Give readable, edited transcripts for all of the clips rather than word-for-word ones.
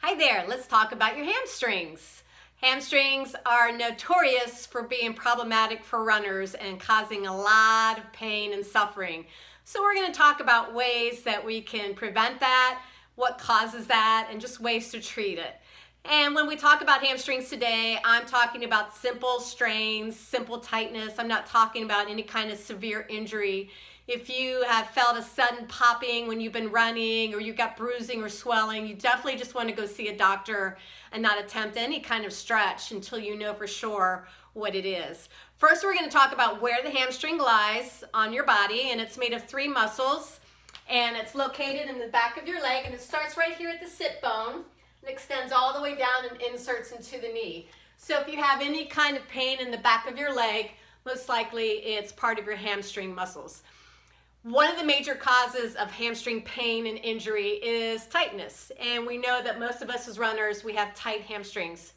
Hi there, let's talk about your hamstrings. Hamstrings are notorious for being problematic for runners and causing a lot of pain and suffering. So we're going to talk about ways that we can prevent that, what causes that, and just ways to treat it. And when we talk about hamstrings today, I'm talking about simple strains, simple tightness. I'm not talking about any kind of severe injury. If you have felt a sudden popping when you've been running, or you've got bruising or swelling, you definitely just want to go see a doctor and not attempt any kind of stretch until you know for sure what it is. First, we're going to talk about where the hamstring lies on your body, and it's made of 3 muscles, and it's located in the back of your leg, and it starts right here at the sit bone and extends all the way down and inserts into the knee. So if you have any kind of pain in the back of your leg, most likely it's part of your hamstring muscles. One of the major causes of hamstring pain and injury is tightness, and we know that most of us as runners, we have tight hamstrings.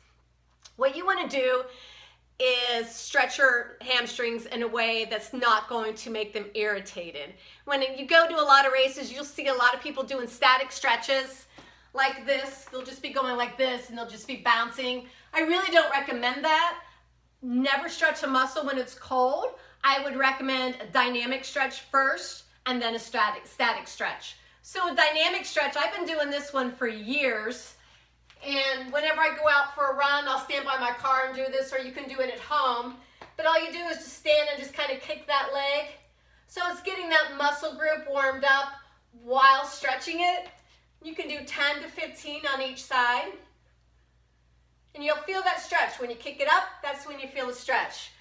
What you want to do is stretch your hamstrings in a way that's not going to make them irritated. When you go to a lot of races, you'll see a lot of people doing static stretches like this. They'll just be going like this and they'll just be bouncing. I really don't recommend that. Never stretch a muscle when it's cold. I would recommend a dynamic stretch first and then a static stretch. So a dynamic stretch, I've been doing this one for years, and whenever I go out for a run, I'll stand by my car and do this, or you can do it at home. But all you do is just stand and just kind of kick that leg. So it's getting that muscle group warmed up while stretching it. You can do 10 to 15 on each side. And you'll feel that stretch. When you kick it up, that's when you feel the stretch.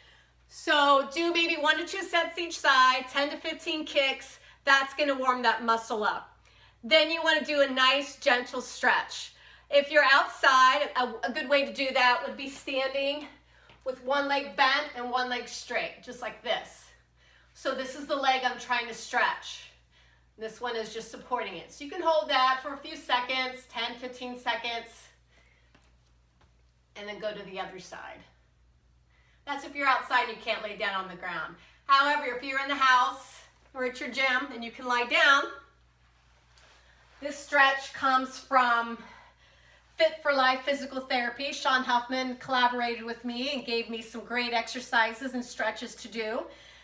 So do maybe 1 to 2 sets each side, 10 to 15 kicks. That's going to warm that muscle up. Then you want to do a nice gentle stretch. If you're outside, a good way to do that would be standing with one leg bent and one leg straight, just like this. So this is the leg I'm trying to stretch. This one is just supporting it. So you can hold that for a few seconds, 10, 15 seconds, and then go to the other side. That's if you're outside and you can't lay down on the ground. However, if you're in the house or at your gym and you can lie down, this stretch comes from Fit for Life Physical Therapy. Sean Huffman collaborated with me and gave me some great exercises and stretches to do.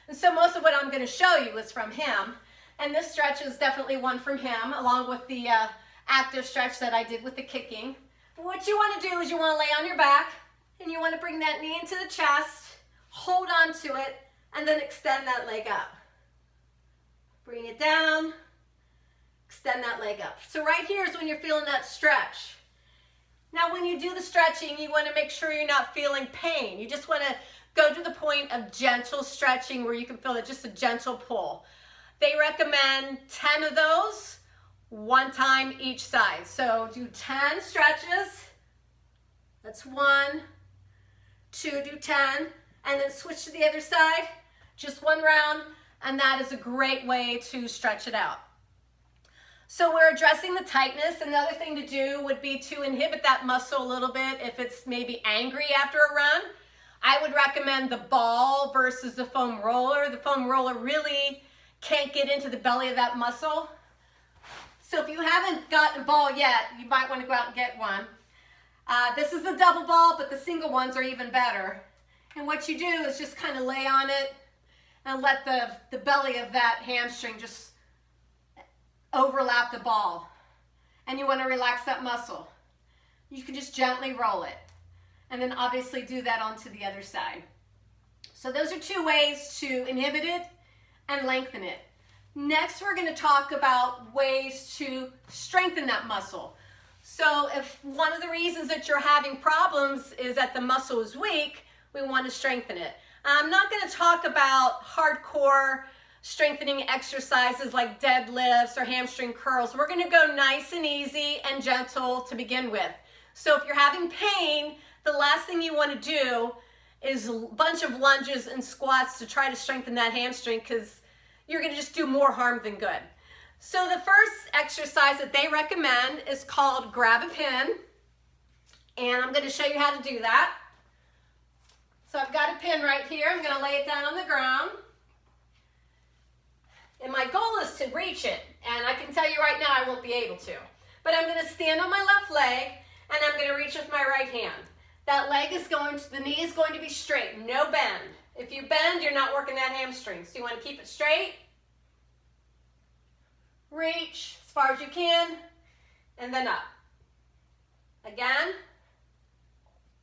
And so most of what I'm going to show you is from him. And this stretch is definitely one from him, along with the active stretch that I did with the kicking. But what you want to do is you want to lay on your back, and you want to bring that knee into the chest, hold on to it, and then extend that leg up. Bring it down, extend that leg up. So right here is when you're feeling that stretch. Now when you do the stretching, you want to make sure you're not feeling pain. You just want to go to the point of gentle stretching where you can feel it, just a gentle pull. They recommend 10 of those, 1 time each side. So do 10 stretches. That's 1, 2, do 10, and then switch to the other side, just 1 round, and that is a great way to stretch it out. So we're addressing the tightness. Another thing to do would be to inhibit that muscle a little bit. If it's maybe angry after a run, I would recommend the ball versus the foam roller. The foam roller really can't get into the belly of that muscle. So if you haven't gotten a ball yet, you might want to go out and get one. This is the double ball, but the single ones are even better. And what you do is just kind of lay on it and let the belly of that hamstring just overlap the ball. And you want to relax that muscle. You can just gently roll it. And then obviously do that onto the other side. So those are 2 ways to inhibit it and lengthen it. Next, we're going to talk about ways to strengthen that muscle. So if one of the reasons that you're having problems is that the muscle is weak, we want to strengthen it. I'm not going to talk about hardcore strengthening exercises like deadlifts or hamstring curls. We're going to go nice and easy and gentle to begin with. So if you're having pain, the last thing you want to do is a bunch of lunges and squats to try to strengthen that hamstring, because you're going to just do more harm than good. So the first exercise that they recommend is called grab a pin, and I'm going to show you how to do that. So I've got a pin right here. I'm going to lay it down on the ground, and my goal is to reach it, and I can tell you right now I won't be able to. But I'm going to stand on my left leg, and I'm going to reach with my right hand. That leg is the knee is going to be straight, no bend. If you bend, you're not working that hamstring. So you want to keep it straight. Reach as far as you can, and then up. Again,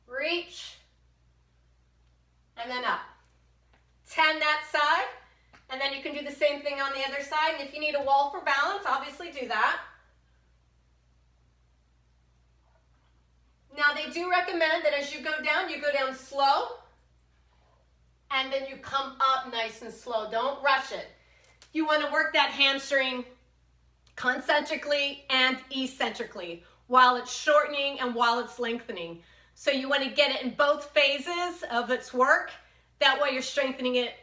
reach, and then up. 10 that side, and then you can do the same thing on the other side. And if you need a wall for balance, obviously do that. Now they do recommend that as you go down slow, and then you come up nice and slow. Don't rush it. You want to work that hamstring concentrically and eccentrically while it's shortening and while it's lengthening. So you want to get it in both phases of its work. That way you're strengthening it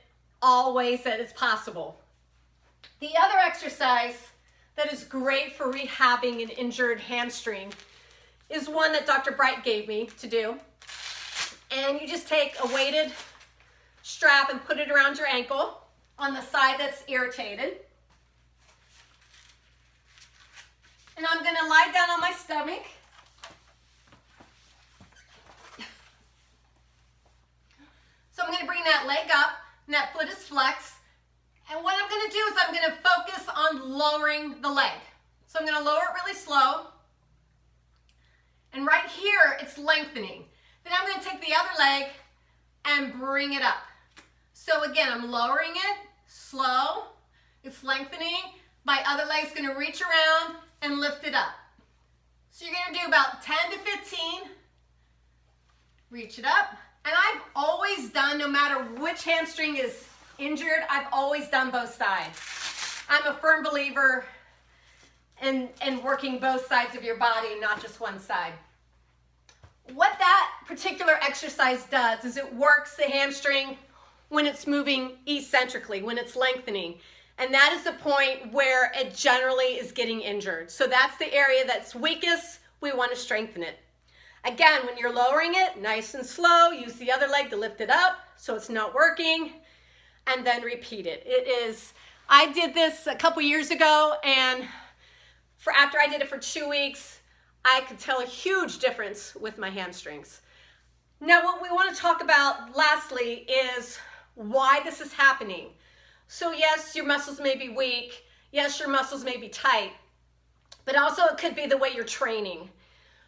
all ways that is possible. The other exercise that is great for rehabbing an injured hamstring is one that Dr. Bright gave me to do. And you just take a weighted strap and put it around your ankle on the side that's irritated. And I'm going to lie down on my stomach. So I'm going to bring that leg up, and that foot is flexed. And what I'm going to do is I'm going to focus on lowering the leg. So I'm going to lower it really slow. And right here, it's lengthening. Then I'm going to take the other leg and bring it up. So again, I'm lowering it, slow, it's lengthening. My other leg's going to reach around and lift it up. So you're going to do about 10 to 15. Reach it up. And I've always done, no matter which hamstring is injured, I've always done both sides. I'm a firm believer in working both sides of your body, not just one side. What that particular exercise does is it works the hamstring when it's moving eccentrically, when it's lengthening. And that is the point where it generally is getting injured. So that's the area that's weakest. We want to strengthen it. Again, when you're lowering it, nice and slow, use the other leg to lift it up so it's not working, and then repeat it. I did this a couple years ago, and after I did it for 2 weeks, I could tell a huge difference with my hamstrings. Now, what we want to talk about lastly is why this is happening. So yes, your muscles may be weak. Yes, your muscles may be tight, but also it could be the way you're training.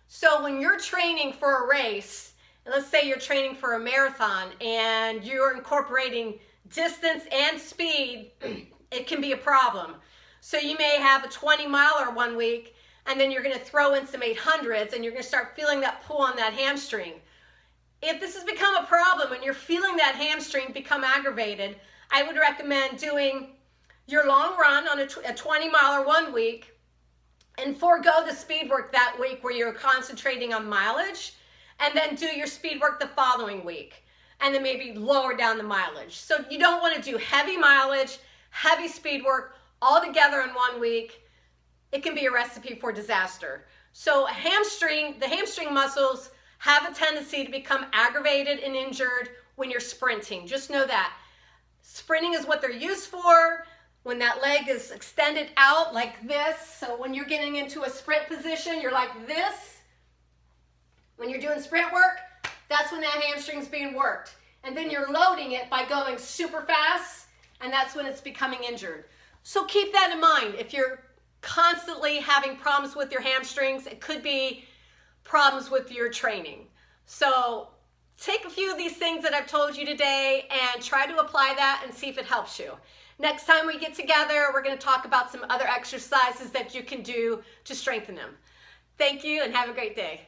So when you're training for a race, and let's say you're training for a marathon and you're incorporating distance and speed, it can be a problem. So you may have a 20-miler one week, and then you're going to throw in some 800s, and you're going to start feeling that pull on that hamstring. If this has become a problem and you're feeling that hamstring become aggravated, I would recommend doing your long run on a 20-miler one week and forego the speed work that week where you're concentrating on mileage, and then do your speed work the following week, and then maybe lower down the mileage. So you don't want to do heavy mileage, heavy speed work all together in 1 week. It can be a recipe for disaster. So the hamstring muscles have a tendency to become aggravated and injured when you're sprinting. Just know that. Sprinting is what they're used for. When that leg is extended out like this, so when you're getting into a sprint position, you're like this. When you're doing sprint work, that's when that hamstring's being worked. And then you're loading it by going super fast, and that's when it's becoming injured. So keep that in mind. If you're constantly having problems with your hamstrings, it could be problems with your training. So take a few of these things that I've told you today and try to apply that and see if it helps you. Next time we get together, we're going to talk about some other exercises that you can do to strengthen them. Thank you and have a great day.